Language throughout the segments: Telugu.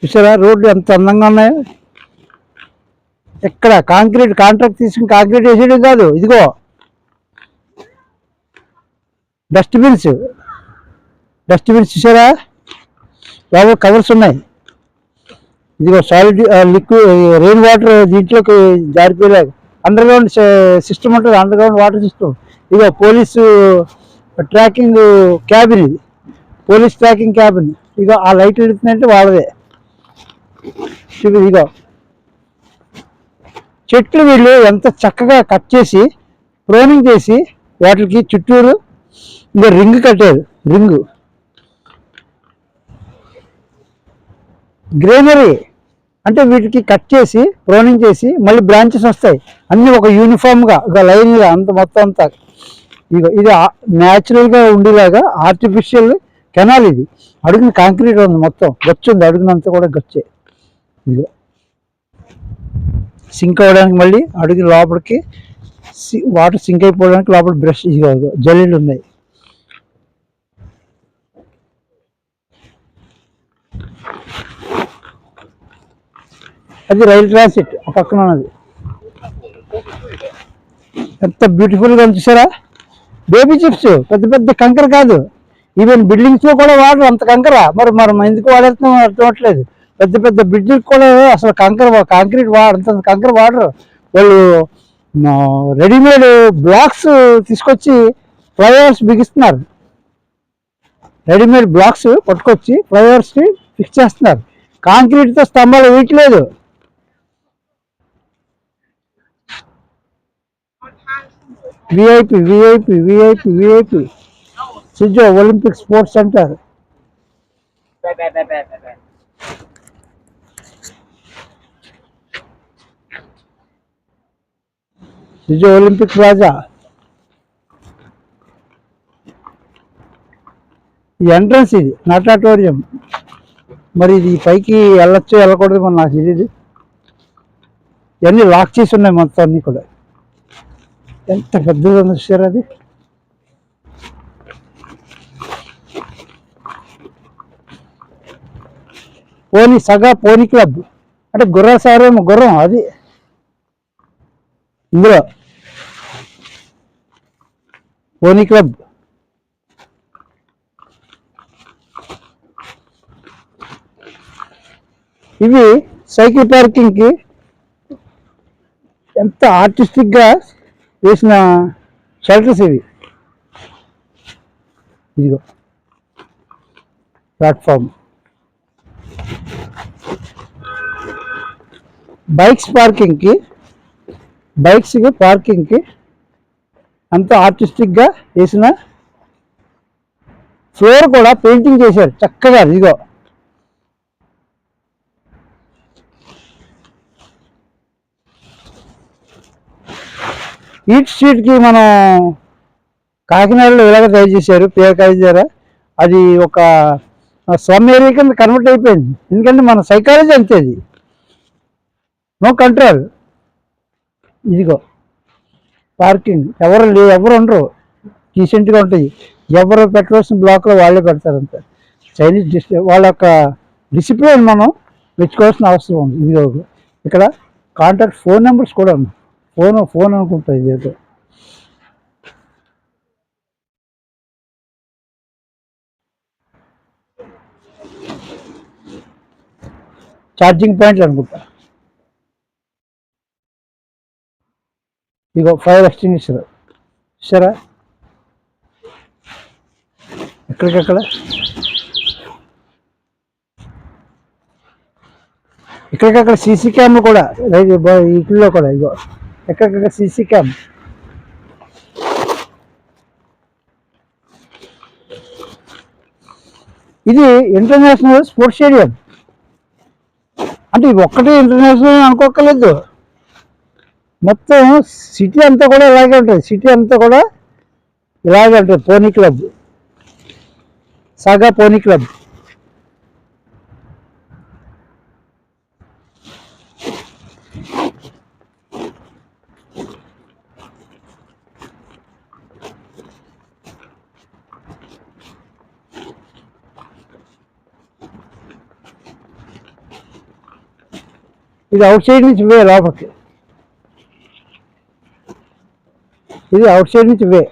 చూసారా రోడ్లు ఎంత అందంగా ఉన్నాయో. ఎక్కడ కాంట్రాక్ట్ తీసుకుని కాంక్రీట్ వేసేయడం కాదు, ఇదిగో డస్ట్బిన్స్ చూసారా, బాబు కవర్స్ ఉన్నాయి. ఇదిగో సాలిడ్ లిక్విడ్ రెయిన్ వాటర్ దీంట్లోకి జారిపోయేలాగా అండర్ గ్రౌండ్ సిస్టమ్ ఉంటుంది, అండర్ గ్రౌండ్ వాటర్ సిస్టమ్. ఇదిగో పోలీసు ట్రాకింగ్ క్యాబిన్, ఇది పోలీస్ ట్రాకింగ్ క్యాబిన్. ఇదిగో ఆ లైట్లు వెళ్తున్నాయంటే వాళ్ళదే. ఇదిగో చెట్లు వీళ్ళు ఎంత చక్కగా కట్ చేసి ప్రోనింగ్ చేసి వాటికి చుట్టూరు ఇంకా రింగ్ కట్టారు. గ్రీనరీ అంటే వీటికి కట్ చేసి ప్రోనింగ్ చేసి మళ్ళీ బ్రాంచెస్ వస్తాయి, అన్నీ ఒక యూనిఫామ్గా ఒక లైన్గా అంత మొత్తం అంతా. ఇది న్యాచురల్గా ఉండేలాగా ఆర్టిఫిషియల్ కెనాల్. ఇది అడుగున కాంక్రీట్ ఉంది, మొత్తం గచ్చుంది, అడుగునంతా కూడా గచ్చే. ఇదిగో సింక్ అవ్వడానికి మళ్ళీ అడుగు లోపలికి వాటర్ సింక్ అయిపోవడానికి లోపల బ్రష్, ఇదిగో జల్లీలు ఉన్నాయి. అది రైల్ ట్రాన్సిట్ ఆ పక్కన ఉన్నది. ఎంత బ్యూటిఫుల్గా చూసారా. బేబీ చిప్స్, పెద్ద పెద్ద కంకర కాదు, ఈవెన్ బిల్డింగ్స్లో కూడా వాటర్ అంత కంకర. మనం ఎందుకు వాడేస్తున్నాం అర్థమవట్లేదు. పెద్ద పెద్ద బిల్డింగ్ కూడా అసలు కాంక్రీట్ అంత కంకర వాటర్. వాళ్ళు రెడీమేడ్ బ్లాక్స్ తీసుకొచ్చి ఫ్లైఓవర్స్ బిగిస్తున్నారు. రెడీమేడ్ బ్లాక్స్ పట్టుకొచ్చి ఫ్లైఓవర్స్కి ఫిక్స్ చేస్తున్నారు. కాంక్రీట్తో స్తంభాలు వేయట్లేదు. విఐపి సిజో ఒలింపిక్ స్పోర్ట్స్ సెంటర్. సిజో ఒలింపిక్ ప్లాజా. ఈ ఎంట్రన్స్, ఇది నటాటోరియం. మరి ఇది పైకి వెళ్ళొచ్చు వెళ్ళకూడదు మన నాకు తెలియదు. ఇవన్నీ లాక్ చేసి ఉన్నాయి మొత్తం అన్నీ కూడా. ఎంత పెద్దగా చూసారు అది. పోనీ క్లబ్ అంటే గుర్రం అది. ఇందులో పోనీ క్లబ్. ఇవి సైకిల్ పార్కింగ్కి ఎంత ఆర్టిస్టిక్గా వేసిన షెల్టర్స్ ఇవి. ఇదిగో ప్లాట్ఫామ్. బైక్స్ పార్కింగ్కి అంత ఆర్టిస్టిక్గా వేసిన ఫ్లోర్ కూడా పెయింటింగ్ చేశారు చక్కగా. ఇదిగో ఈట్ స్ట్రీట్కి మనం కాకినాడలో ఇలాగ ట్రై చేశారు, పేరు కాయిదారా. అది ఒక స్లమ్ ఏరియా కింద కన్వర్ట్ అయిపోయింది. ఎందుకంటే మన సైకాలజీ అంతే, అది నో కంట్రోల్. ఇదిగో పార్కింగ్, ఎవరు ఉండరు, డీసెంట్గా ఉంటాయి. ఎవరు పెట్టవలసిన బ్లాక్లో వాళ్ళే పెడతారంట. చైనీస్ వాళ్ళ యొక్క డిసిప్లిన్ మనం మెచ్చుకోవాల్సిన అవసరం ఉంది. ఇదిగో ఇక్కడ కాంటాక్ట్ ఫోన్ నెంబర్స్ కూడా ఉన్నాయి. ఫోన్ అనుకుంటా ఇదేదో. ఛార్జింగ్ పాయింట్లు అనుకుంటా. ఇగో ఫైర్ ఎక్స్టింగ్విషర్ చూసారా. ఎక్కడికక్కడ సీసీ క్యామ్లు కూడా వీటిల్లో కూడా. ఇగో ఎక్కడికక్కడ సీసీ క్యామ్. ఇది ఇంటర్నేషనల్ స్పోర్ట్స్ స్టేడియం. అంటే ఇది ఒక్కటే ఇంటర్నేషనల్ అనుకోకలేదు, మొత్తం సిటీ అంతా కూడా ఇలాగే ఉంటుంది. పోనీ క్లబ్, సాగా పోనీ క్లబ్. ఇది అవుట్ సైడ్ నుంచి వే లోపలికి, ఇది అవుట్ సైడ్ నుంచి వే.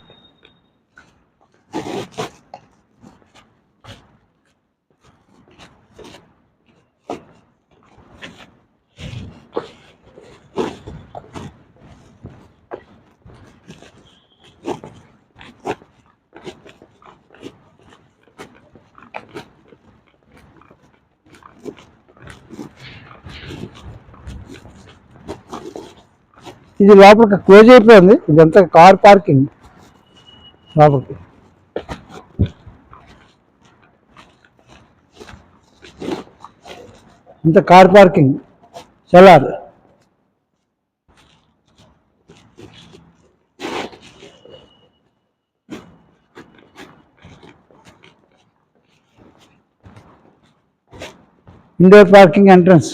ఇది లోపలికి క్లోజ్ అయిపోయింది. ఇదంతా కార్ పార్కింగ్ లోపలికి. ఇంత car parking cellar. Indoor parking entrance.